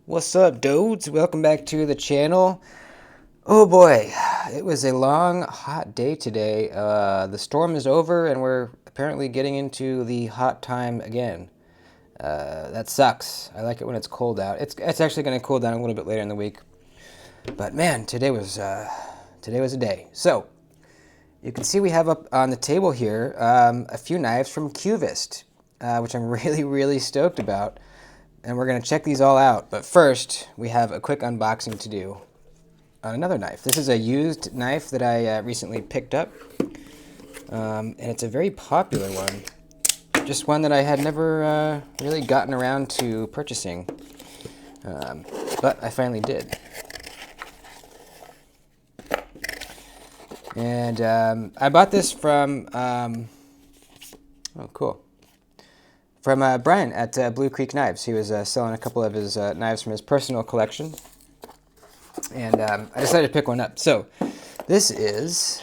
What's up, dudes? Welcome back to the channel. Oh boy, it was a long, hot day today. The storm is over and we're apparently getting into the hot time again. That sucks. I like it when it's cold out. It's actually going to cool down a little bit later in the week. But man, today was a day. So, you can see we have up on the table here a few knives from Qvist, which I'm really stoked about. And we're going to check these all out. But first, we have a quick unboxing to do on another knife. This is a used knife that I recently picked up. And it's a very popular one. Just one that I had never really gotten around to purchasing. But I finally did. And I bought this from... oh, cool. From Brian at Blue Creek Knives. He was selling a couple of his knives from his personal collection. And I decided to pick one up. So, this is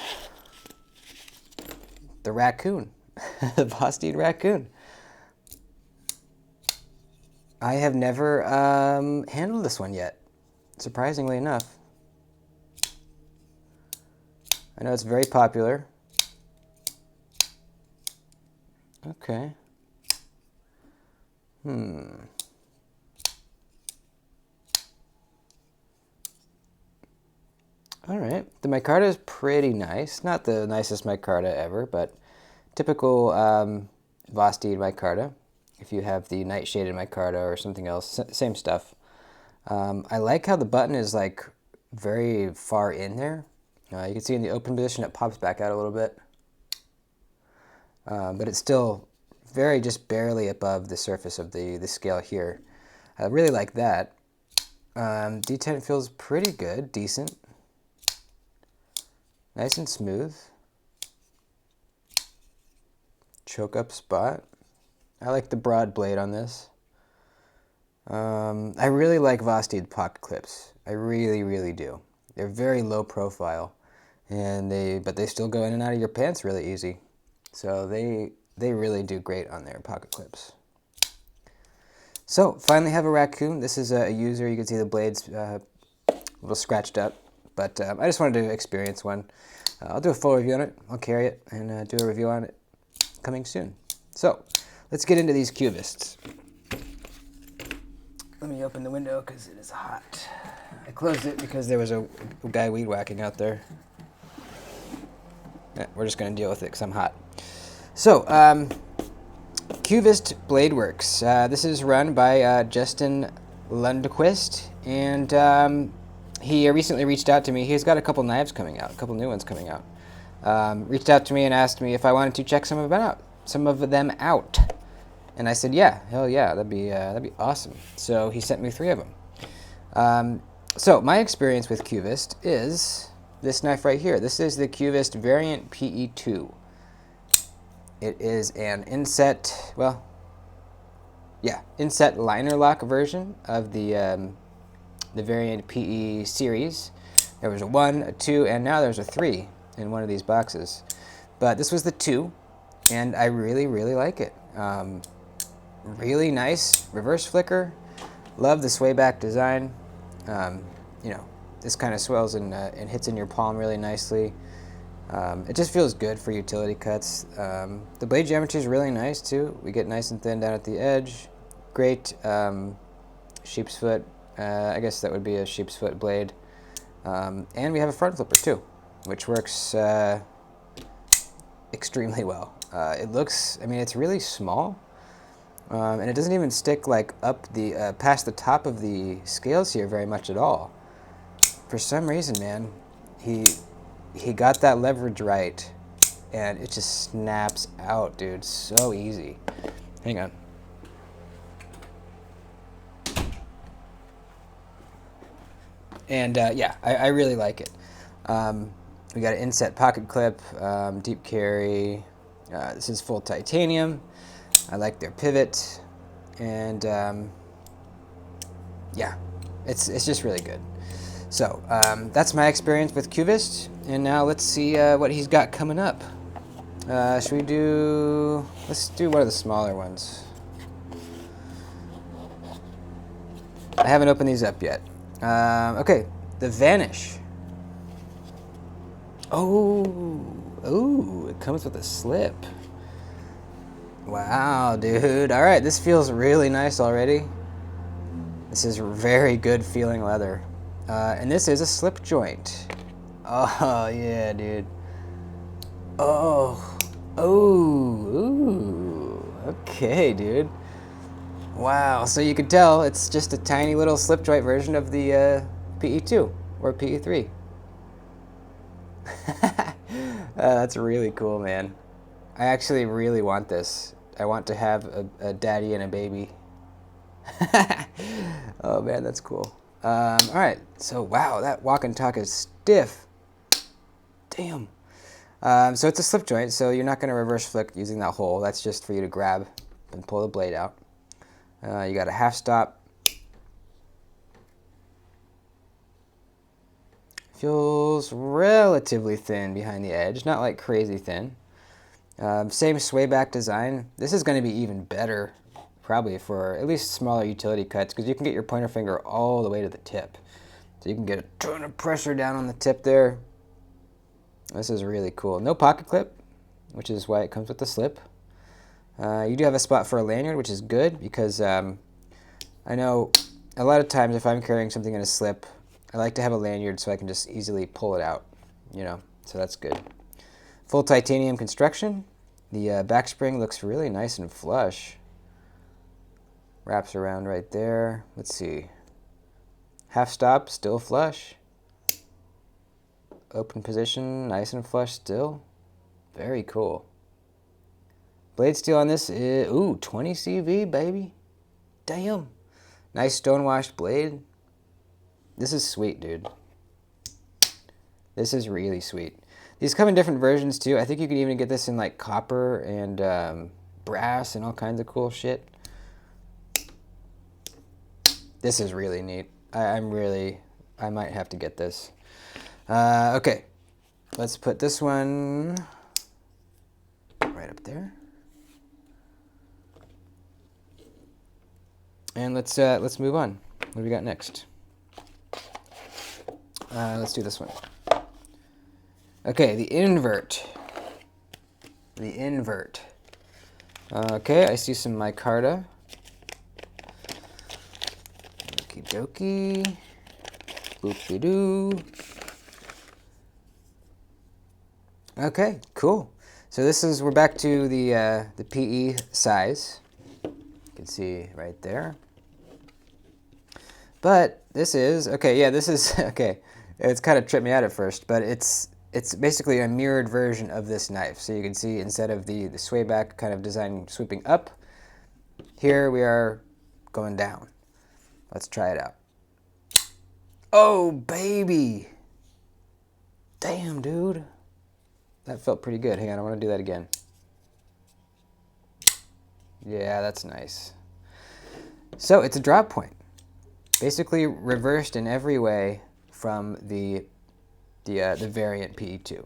the Raccoon. The Vosteed Raccoon. I have never handled this one yet, surprisingly enough. I know it's very popular. Okay. Alright, the micarta is pretty nice. Not the nicest micarta ever, but typical Vosteed micarta. If you have the nightshaded micarta or something else, same stuff. I like how the button is like very far in there. You can see in the open position it pops back out a little bit. But it's still very just barely above the surface of the scale here. I really like that. detent feels pretty good, decent. Nice and smooth. Choke up spot. I like the broad blade on this. I really like Vosteed pocket clips. I really do. They're very low profile, and but they still go in and out of your pants really easy. So they really do great on their pocket clips. So finally have a Raccoon. This is a user. You can see the blades a little scratched up, but I just wanted to experience one. I'll do a full review on it. I'll carry it and do a review on it coming soon. So let's get into these Cubists. Let me open the window because it is hot. I closed it because there was a guy weed whacking out there. Yeah, we're just going to deal with it because I'm hot. So, Qvist Blade Works. This is run by Justin Lundquist, and he recently reached out to me. He's got a couple knives coming out, a couple new ones coming out. Reached out to me and asked me if I wanted to check some of them out. And I said, yeah, hell yeah, that'd be awesome. So he sent me 3 of them. So my experience with Qvist is this knife right here. This is the Qvist variant PE3. It is an inset, inset liner lock version of the variant PE series. There was a 1, a 2, and now there's a 3 in one of these boxes. But this was the 2, and I really like it. Really nice reverse flicker. Love the sway back design. You know, this kind of swells and hits in your palm really nicely. It just feels good for utility cuts. The blade geometry is really nice too. We get nice and thin down at the edge. Great sheep's foot. I guess that would be a sheep's foot blade. And we have a front flipper too, which works extremely well. It looks, I mean, it's really small. And it doesn't even stick like up the past the top of the scales here very much at all. For some reason, man, he got that leverage right, and it just snaps out, dude. So easy. Hang on. And yeah, I really like it. We got an inset pocket clip, deep carry. This is full titanium. I like their pivot, and yeah, it's just really good. So that's my experience with Qvist, and now let's see what he's got coming up. Let's do one of the smaller ones. I haven't opened these up yet. Okay, the Vanish. Oh, it comes with a slip. Wow, dude. All right, this feels really nice already. This is very good feeling leather. And this is a slip joint. Oh, yeah, dude. Oh, ooh, okay, dude. Wow, so you could tell it's just a tiny little slip joint version of the PE2 or PE3. That's really cool, man. I actually really want this. I want to have a daddy and a baby. Oh man, that's cool. All right, so wow, that walk and talk is stiff. Damn. So it's a slip joint, so you're not going to reverse flick using that hole. That's just for you to grab and pull the blade out. You got a half stop. Feels relatively thin behind the edge, not like crazy thin. Same sway back design. This is going to be even better probably for at least smaller utility cuts because you can get your pointer finger all the way to the tip. So you can get a ton of pressure down on the tip there. This is really cool. No pocket clip, which is why it comes with the slip. You do have a spot for a lanyard, which is good because I know a lot of times if I'm carrying something in a slip, I like to have a lanyard so I can just easily pull it out, you know, so that's good. Full titanium construction. The back spring looks really nice and flush. Wraps around right there. Let's see. Half stop, still flush. Open position, nice and flush still. Very cool. Blade steel on this is, ooh, 20 CV, baby. Damn. Nice stonewashed blade. This is sweet, dude. This is really sweet. These come in different versions too. I think you can even get this in like copper and brass and all kinds of cool shit. This is really neat. I might have to get this. Okay, let's put this one right up there. And let's move on. What do we got next? Let's do this one. Okay, the Invert. The Invert. Okay, I see some micarta. Okie dokie. Boop-de-doo. Okay, cool. So we're back to the PE size. You can see right there. But this is, okay, yeah, this is, okay. It's kind of tripped me out at first, but it's basically a mirrored version of this knife. So you can see instead of the sway back kind of design sweeping up, here we are going down. Let's try it out. Oh, baby. Damn, dude. That felt pretty good. Hang on, I want to do that again. Yeah, that's nice. So it's a drop point. Basically reversed in every way from the variant PE2.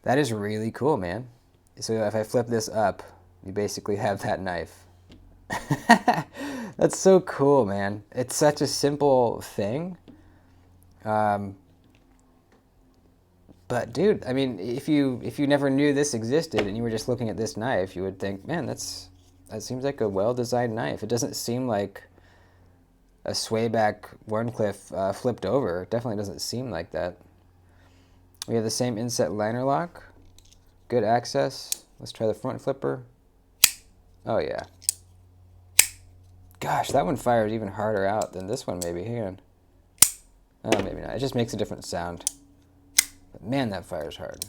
That is really cool, man. So if I flip this up, you basically have that knife. That's so cool, man. It's such a simple thing. But dude, I mean, if you never knew this existed and you were just looking at this knife, you would think, man, that seems like a well-designed knife. It doesn't seem like a swayback Warncliffe flipped over. It definitely doesn't seem like that. We have the same inset liner lock. Good access. Let's try the front flipper. Oh yeah. Gosh, that one fires even harder out than this one maybe. Hang on. Oh, maybe not. It just makes a different sound. But man, that fires hard.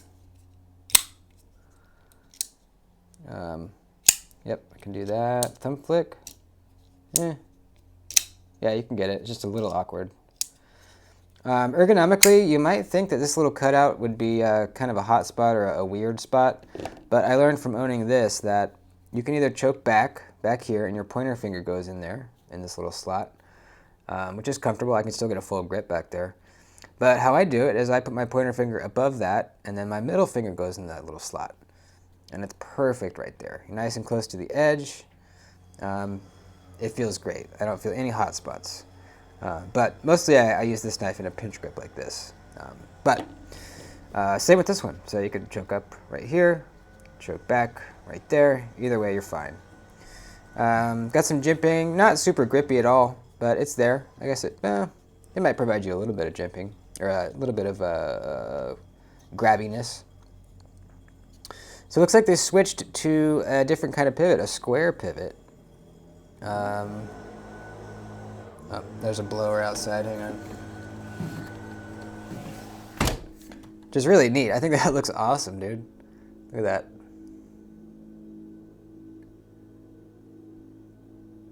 Yep, I can do that. Thumb flick. Yeah, you can get it. It's just a little awkward. Ergonomically, you might think that this little cutout would be kind of a hot spot or a weird spot, but I learned from owning this that you can either choke back here and your pointer finger goes in there in this little slot, which is comfortable. I can still get a full grip back there. But how I do it is I put my pointer finger above that and then my middle finger goes in that little slot. And it's perfect right there. Nice and close to the edge. it feels great. I don't feel any hot spots. But mostly I use this knife in a pinch grip like this. But same with this one. So you could choke up right here, choke back right there. Either way, you're fine. Got some jimping, not super grippy at all, but it's there. I guess it might provide you a little bit of jimping, or a little bit of grabbiness. So it looks like they switched to a different kind of pivot, a square pivot. Oh, there's a blower outside, hang on. Which is really neat. I think that looks awesome, dude. Look at that.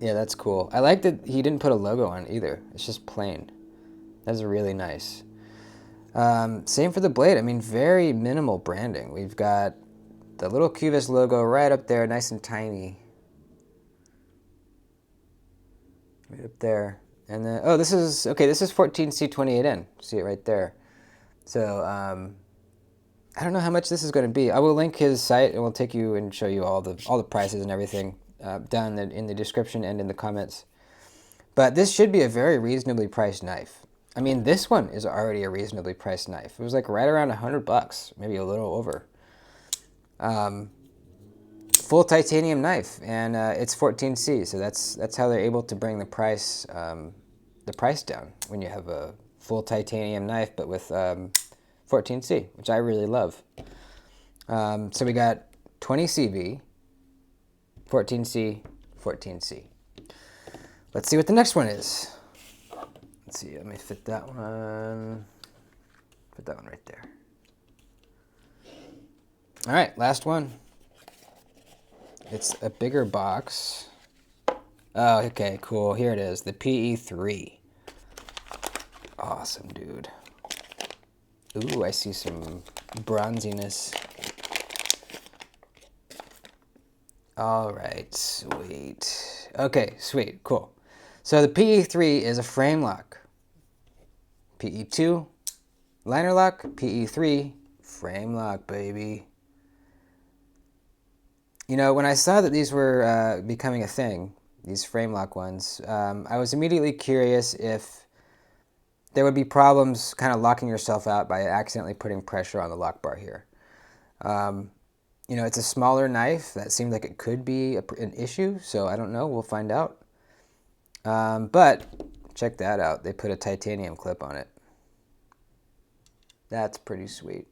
Yeah, that's cool. I like that he didn't put a logo on it either. It's just plain. That's really nice. Same for the blade. I mean, very minimal branding. We've got the little Qvist logo right up there, nice and tiny. Right up there. And then, oh, this is 14C28N. See it right there. So, I don't know how much this is going to be. I will link his site, and we'll take you and show you all the prices and everything down in the description and in the comments. But this should be a very reasonably priced knife. I mean, this one is already a reasonably priced knife. It was like right around $100, maybe a little over. Full titanium knife, and it's 14C, so that's how they're able to bring the price down when you have a full titanium knife, but with 14C, which I really love. So we got 20 CV, 14C, 14C. Let's see what the next one is. Let's see, let me fit that one. Put that one right there. All right, last one. It's a bigger box. Oh, okay, cool. Here it is, the PE3. Awesome, dude. Ooh, I see some bronziness. All right, sweet. Okay, sweet, cool. So the PE3 is a frame lock. PE2, liner lock. PE3, frame lock, baby. You know, when I saw that these were becoming a thing, these frame lock ones, I was immediately curious if there would be problems kind of locking yourself out by accidentally putting pressure on the lock bar here. You know, it's a smaller knife. That seemed like it could be an issue, so I don't know. We'll find out. But check that out. They put a titanium clip on it. That's pretty sweet.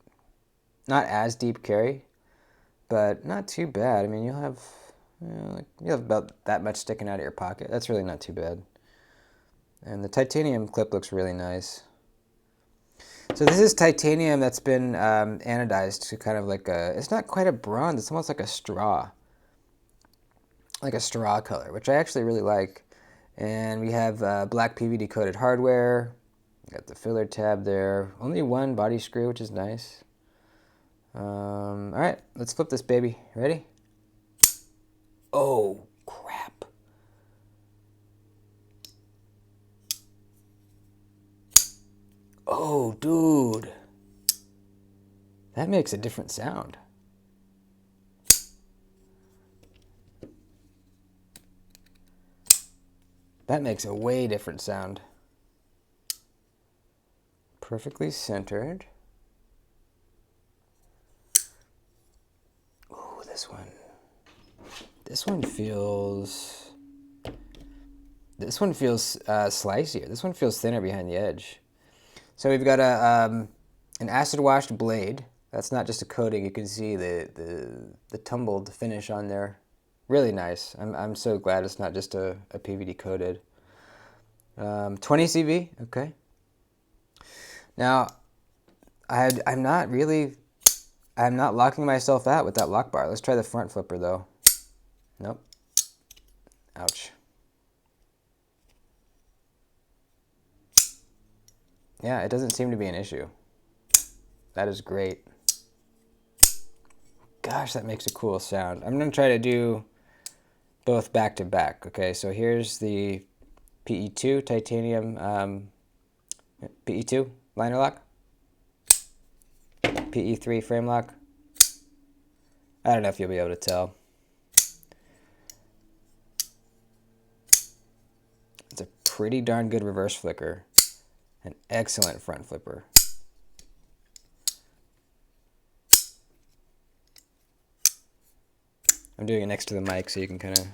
Not as deep carry, but not too bad. I mean, you'll have about that much sticking out of your pocket. That's really not too bad. And the titanium clip looks really nice. So this is titanium that's been anodized to kind of like it's not quite a bronze, it's almost like a straw color, which I actually really like. And we have black PVD coated hardware. Got the filler tab there. Only one body screw, which is nice. All right, let's flip this baby. Ready? Oh, crap. Oh, dude. That makes a different sound. That makes a way different sound. Perfectly centered. Ooh, this one. This one feels slicier. This one feels thinner behind the edge. So we've got an acid washed blade. That's not just a coating. You can see the tumbled finish on there. Really nice. I'm so glad it's not just a PVD coated. 20 CV. Okay. Now, I'm not locking myself out with that lock bar. Let's try the front flipper though. Nope. Ouch. Yeah, it doesn't seem to be an issue. That is great. Gosh, that makes a cool sound. I'm going to try to do both back to back. Okay, so here's the PE2 titanium PE2 liner lock. PE3 frame lock. I don't know if you'll be able to tell. pretty darn good reverse flicker. An excellent front flipper. I'm doing it next to the mic so you can kind of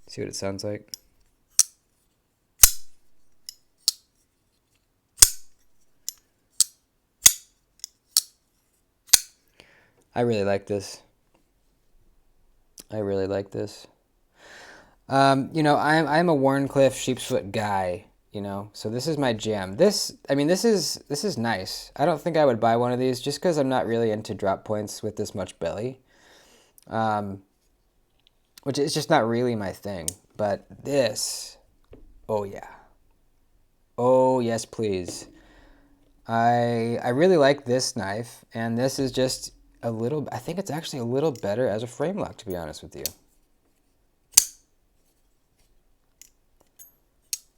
see what it sounds like. I really like this. I really like this. You know, I'm a Wharncliffe sheepsfoot guy, you know, so this is my jam. This is nice. I don't think I would buy one of these just because I'm not really into drop points with this much belly. Which is just not really my thing. But this, oh yeah. Oh yes, please. I really like this knife, and this is just a little, I think it's actually a little better as a frame lock, to be honest with you.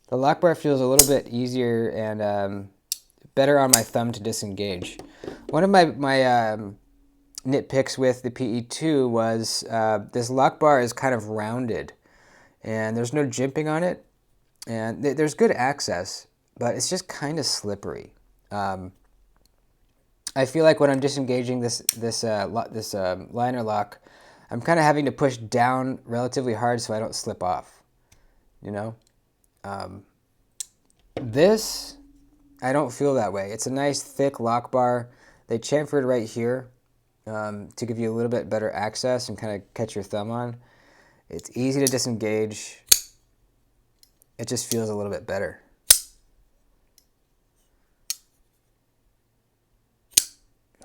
The lock bar feels a little bit easier and better on my thumb to disengage. One of my nitpicks with the PE2 was this lock bar is kind of rounded, and there's no jimping on it, and there's good access, but it's just kind of slippery. I feel like when I'm disengaging this liner lock, I'm kind of having to push down relatively hard so I don't slip off, you know? This, I don't feel that way. It's a nice thick lock bar. They chamfered right here to give you a little bit better access and kind of catch your thumb on. It's easy to disengage. It just feels a little bit better.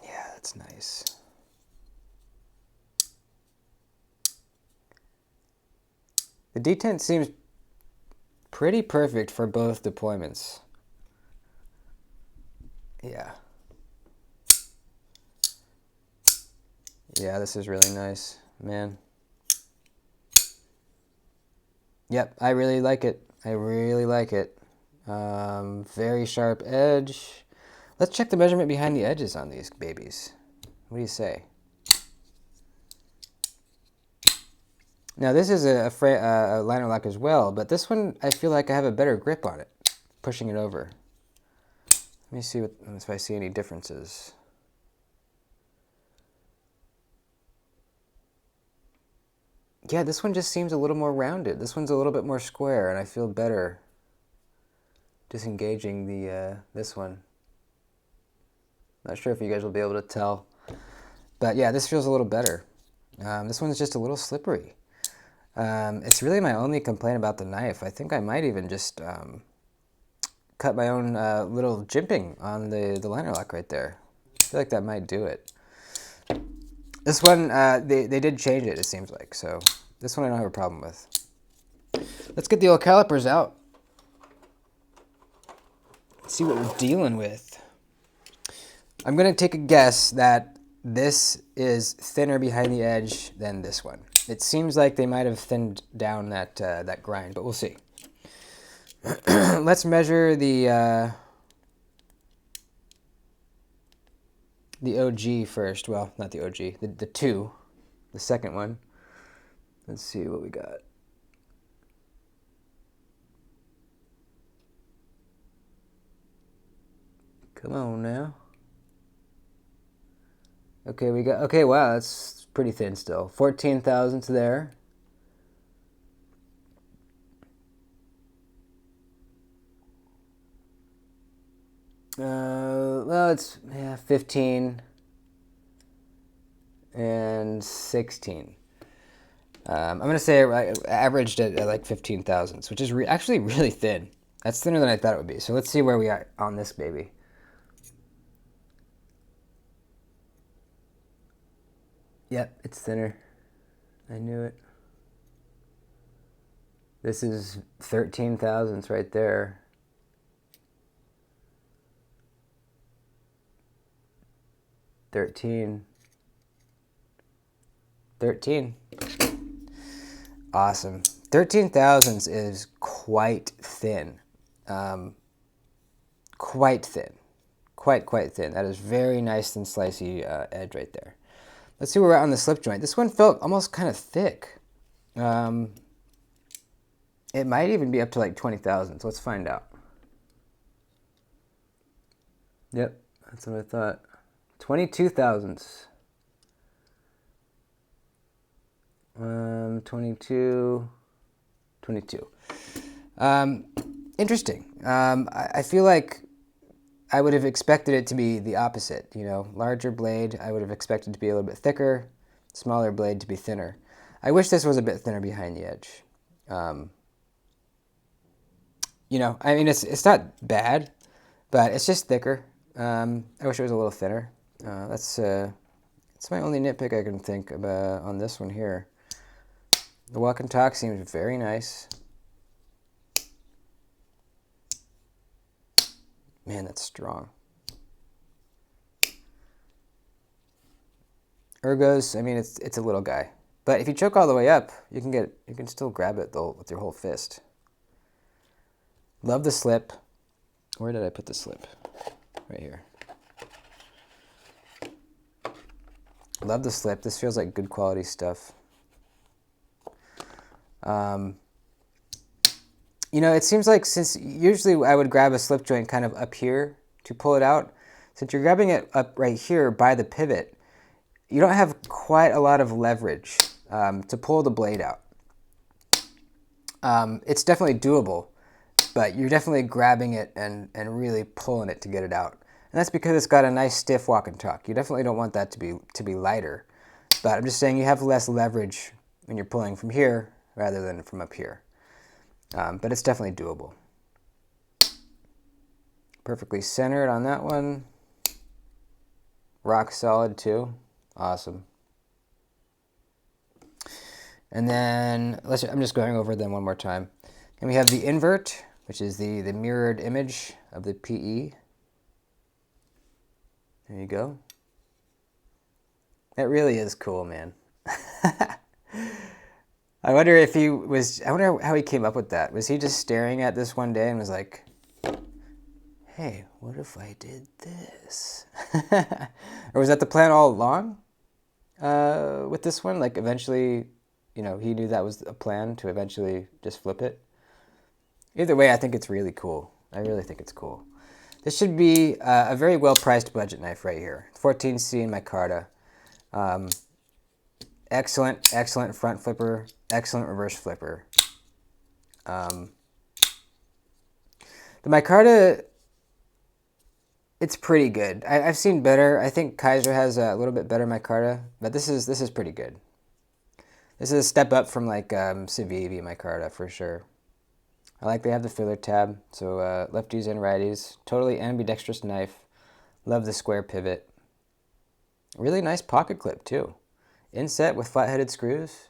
Yeah, that's nice. The detent seems pretty perfect for both deployments. Yeah. Yeah, this is really nice, man. Yep, I really like it. I really like it. Very sharp edge. Let's check the measurement behind the edges on these babies. What do you say? Now this is a liner lock as well, but this one I feel like I have a better grip on it, pushing it over. Let me see if I see any differences. Yeah, this one just seems a little more rounded. This one's a little bit more square, and I feel better disengaging this one. Not sure if you guys will be able to tell, but yeah, this feels a little better. This one's just a little slippery. It's really my only complaint about the knife. I think I might even just cut my own little jimping on the liner lock right there. I feel like that might do it. This one, they did change it, it seems like, so this one I don't have a problem with. Let's get the old calipers out. Let's see what we're dealing with. I'm going to take a guess that this is thinner behind the edge than this one. It seems like they might have thinned down that grind, but we'll see. Let's measure the OG first. Well, not the OG, the 2, the second one. Let's see what we got. Come on now. Okay, we got, okay, wow, that's pretty thin still. 14 thousandths there. Well, it's 15 and 16. I'm going to say I averaged at like 15 thousandths, which is actually really thin. That's thinner than I thought it would be. So let's see where we are on this baby. Yep, it's thinner. I knew it. This is 13 thousandths right there. 13. Awesome. 13 thousandths is quite thin. Quite thin. Quite thin. That is very nice and slicey edge right there. Let's see where we're at on the slip joint. This one felt almost kind of thick. I It might even be up to like 20,000. So let's find out. Yep, that's what I thought. 22,000. 22. Interesting. I feel like I would have expected it to be the opposite. You know, larger blade, I would have expected to be a little bit thicker, smaller blade to be thinner. I wish this was a bit thinner behind the edge. You know, I mean, it's not bad, but it's just thicker. I wish it was a little thinner. That's my only nitpick I can think about on this one here. The walk and talk seems very nice. Man, that's strong. Ergos, I mean, it's a little guy, but if you choke all the way up, you can still grab it though with your whole fist. Love the slip. Where did I put the slip? Right here. Love the slip. This feels like good quality stuff. You know, it seems like since usually I would grab a slip joint kind of up here to pull it out, since you're grabbing it up right here by the pivot, you don't have quite a lot of leverage to pull the blade out. It's definitely doable, but you're definitely grabbing it and really pulling it to get it out. And that's because it's got a nice stiff walk and talk. You definitely don't want that to be lighter. But I'm just saying you have less leverage when you're pulling from here rather than from up here. But it's definitely doable. Perfectly centered on that one. Rock solid too. Awesome. And then I'm just going over them one more time. And we have the Invert, which is the mirrored image of the PE. There you go. That really is cool, man. I wonder how he came up with that. Was he just staring at this one day and was like, hey, what if I did this? Or was that the plan all along with this one? Like eventually, you know, he knew that was a plan to eventually just flip it. Either way, I think it's really cool. I really think it's cool. This should be a very well-priced budget knife right here. 14C in micarta. Excellent front flipper, excellent reverse flipper. The micarta, it's pretty good. I've seen better. I think Kaiser has a little bit better micarta, but this is pretty good. This is a step up from like Civivi micarta for sure. I like they have the filler tab, so lefties and righties. Totally ambidextrous knife. Love the square pivot. Really nice pocket clip too. Inset with flat-headed screws.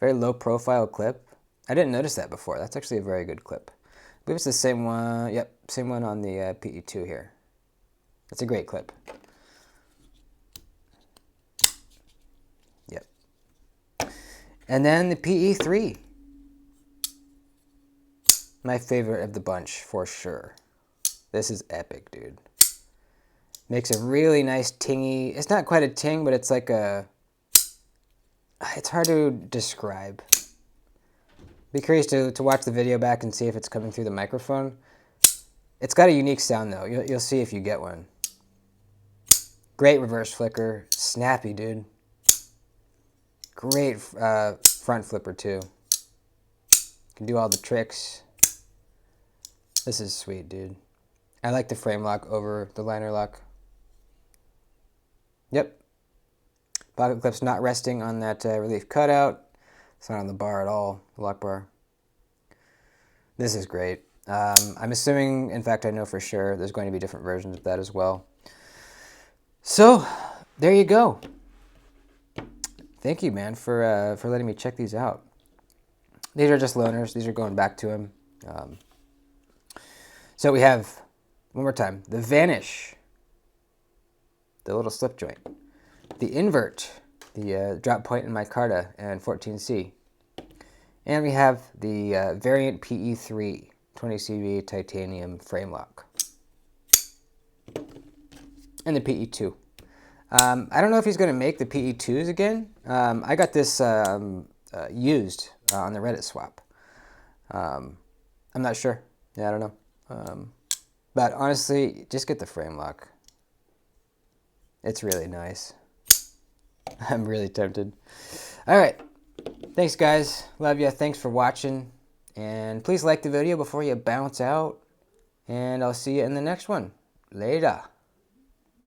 Very low profile clip. I didn't notice that before. That's actually a very good clip. I believe it's the same one. Yep, same one on the PE2 here. That's a great clip. Yep. And then the PE3. My favorite of the bunch for sure. This is epic, dude. Makes a really nice tingy. It's not quite a ting, but it's like a... It's hard to describe. Be curious to watch the video back and see if it's coming through the microphone. It's got a unique sound though. You'll see if you get one. Great reverse flicker. Snappy, dude. Great front flipper too. Can do all the tricks. This is sweet, dude. I like the frame lock over the liner lock. Yep. Pocket clip's not resting on that relief cutout. It's not on the bar at all, the lock bar. This is great. I'm assuming, in fact, I know for sure, there's going to be different versions of that as well. So, there you go. Thank you, man, for letting me check these out. These are just loaners. These are going back to him. So we have, one more time, the Vanish, the little slip joint. The Invert, the drop point in micarta and 14C. And we have the variant PE3, 20CV titanium frame lock. And the PE2. I don't know if he's going to make the PE2s again. I got this used on the Reddit swap. I'm not sure. Yeah, I don't know. But honestly, just get the frame lock. It's really nice. I'm really tempted. All right. Thanks, guys. Love ya. Thanks for watching. And please like the video before you bounce out. And I'll see you in the next one. Later.